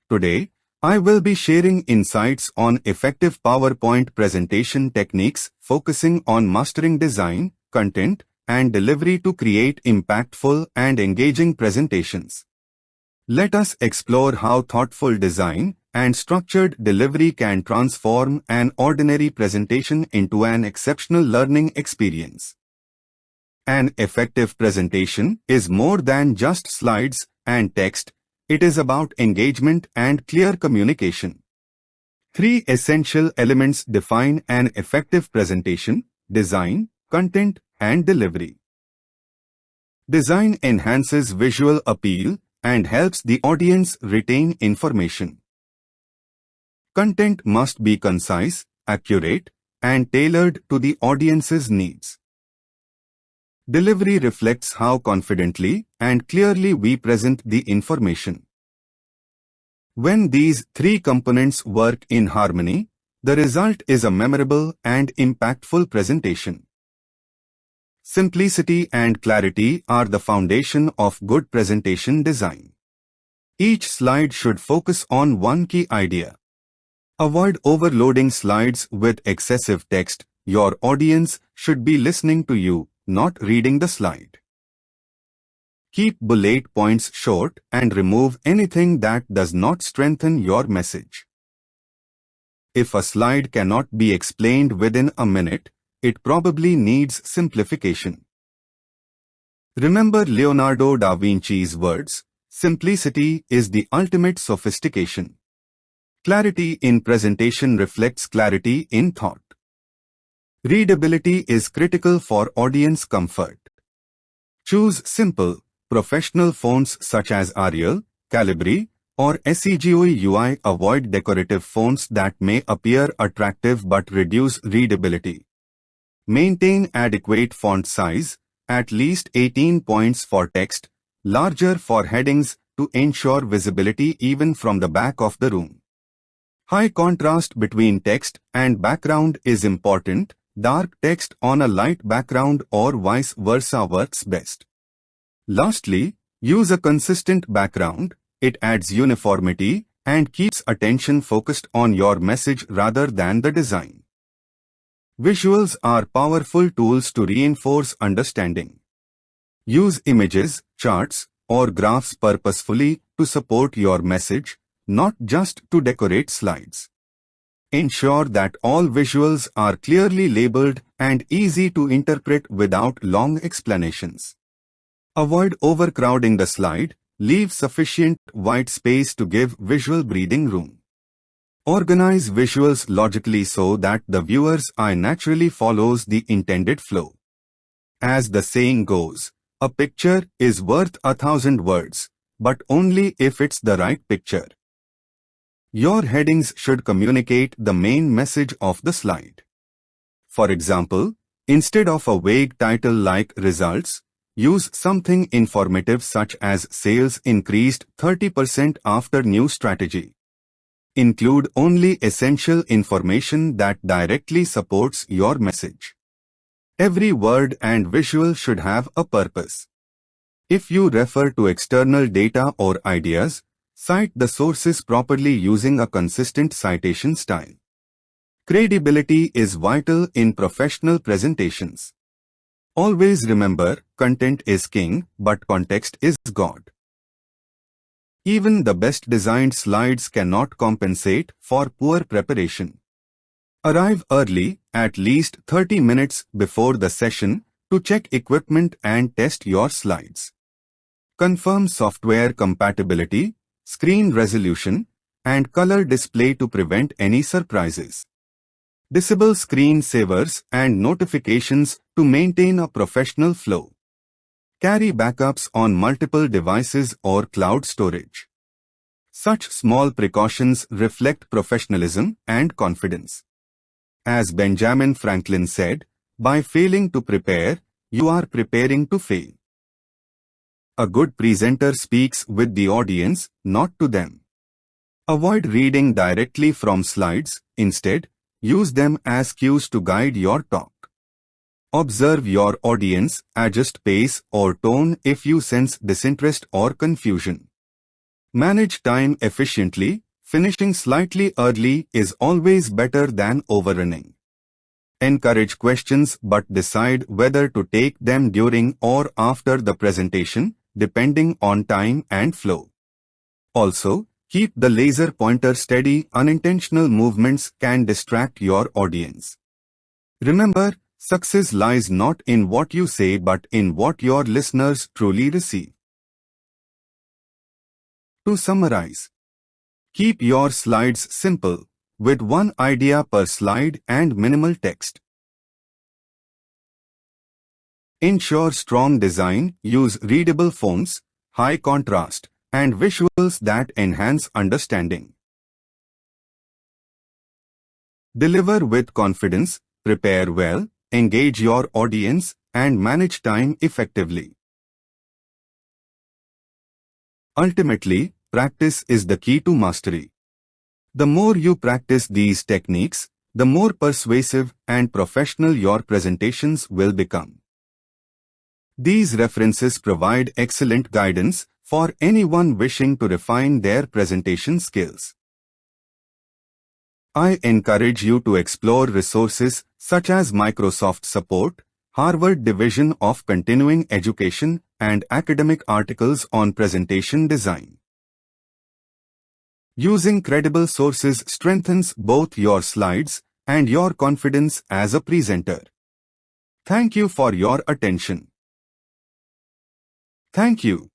Today, I will be sharing insights on effective PowerPoint presentation techniques focusing on mastering design, content, and delivery to create impactful and engaging presentations. Let us explore how thoughtful design and structured delivery can transform an ordinary presentation into an exceptional learning experience. An effective presentation is more than just slides and text. It is about engagement and clear communication. Three essential elements define an effective presentation: design, content, and delivery. Design enhances visual appeal and helps the audience retain information. Content must be concise, accurate, and tailored to the audience's needs. Delivery reflects how confidently and clearly we present the information. When these three components work in harmony, the result is a memorable and impactful presentation. Simplicity and clarity are the foundation of good presentation design. Each slide should focus on one key idea. Avoid overloading slides with excessive text. Your audience should be listening to you, not reading the slide. Keep bullet points short and remove anything that does not strengthen your message. If a slide cannot be explained within a minute, it probably needs simplification. Remember Leonardo da Vinci's words, "Simplicity is the ultimate sophistication." Clarity in presentation reflects clarity in thought. Readability is critical for audience comfort. Choose simple, professional fonts such as Arial, Calibri, or SEGOE UI. Avoid decorative fonts that may appear attractive but reduce readability. Maintain adequate font size, at least 18 points for text, larger for headings to ensure visibility even from the back of the room. High contrast between text and background is important. Dark text on a light background or vice versa works best. Lastly, use a consistent background. It adds uniformity and keeps attention focused on your message rather than the design. Visuals are powerful tools to reinforce understanding. Use images, charts, or graphs purposefully to support your message, not just to decorate slides. Ensure that all visuals are clearly labeled and easy to interpret without long explanations. Avoid overcrowding the slide. Leave sufficient white space to give visual breathing room. Organize visuals logically so that the viewer's eye naturally follows the intended flow. As the saying goes, a picture is worth 1,000 words, but only if it's the right picture. Your headings should communicate the main message of the slide. For example, instead of a vague title like Results, use something informative such as Sales increased 30% after new strategy. Include only essential information that directly supports your message. Every word and visual should have a purpose. If you refer to external data or ideas, cite the sources properly using a consistent citation style. Credibility is vital in professional presentations. Always remember, content is king, but context is God. Even the best designed slides cannot compensate for poor preparation. Arrive early, at least 30 minutes before the session, to check equipment and test your slides. Confirm software compatibility, screen resolution, and color display to prevent any surprises. Disable screen savers and notifications to maintain a professional flow. Carry backups on multiple devices or cloud storage. Such small precautions reflect professionalism and confidence. As Benjamin Franklin said, by failing to prepare, you are preparing to fail. A good presenter speaks with the audience, not to them. Avoid reading directly from slides. Instead, use them as cues to guide your talk. Observe your audience, adjust pace or tone if you sense disinterest or confusion. Manage time efficiently. Finishing slightly early is always better than overrunning. Encourage questions but decide whether to take them during or after the presentation, depending on time and flow. Also, keep the laser pointer steady. Unintentional movements can distract your audience. Remember, success lies not in what you say but in what your listeners truly receive. To summarize, keep your slides simple, with one idea per slide and minimal text. Ensure strong design. Use readable fonts, high contrast, and visuals that enhance understanding. Deliver with confidence. Prepare well, engage your audience, and manage time effectively. Ultimately, practice is the key to mastery. The more you practice these techniques, the more persuasive and professional your presentations will become. These references provide excellent guidance for anyone wishing to refine their presentation skills. I encourage you to explore resources such as Microsoft Support, Harvard Division of Continuing Education, and academic articles on presentation design. Using credible sources strengthens both your slides and your confidence as a presenter. Thank you for your attention. Thank you.